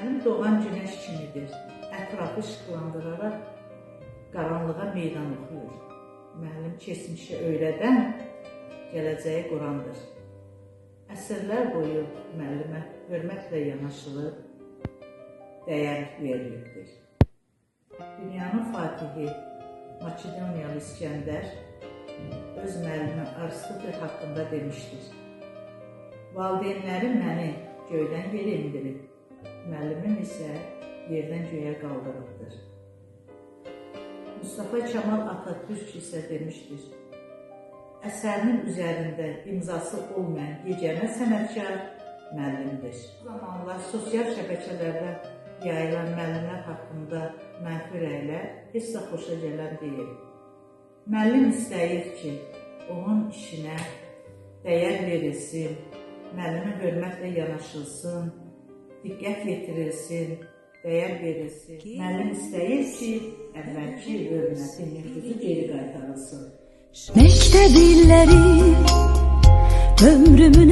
Müəllim doğan günəş kimidir. Ətrafı işıqlandıraraq qaranlığa meydan oxuyur. Müəllim keçmişi öyrədən, gələcəyi qurandır. Əsrlər boyu müəllimə hörmətlə yanaşılır, dəyər verilibdir. Dünyanın fatihi Makedoniyalı İskəndər öz müəllimi Aristotel haqqında demişdir. Valideynlərim məni göydən yerə indirib, müəllimim isə yerdən göyə qaldırıbdır. Mustafa Kemal Atatürk isə demişdir, əsərinin üzərində imzası olmayan yeganə sənətkar müəllimdir. Bu zamanlar sosial şəbəkələrdə yayılan müəllimlər haqqında mənfi rəylər heç də xoşa gələn deyil. Müəllim istəyir ki, onun işinə dəyər verilsin, müəllimə hörmətlə yanaşılsın, diqqət yetirilsin, dəyər verilsin. Müəllim istəyir ki, əvvəlki hörmətin nüfuzu geri qaytarılsın. Məktəb illəri ömrümün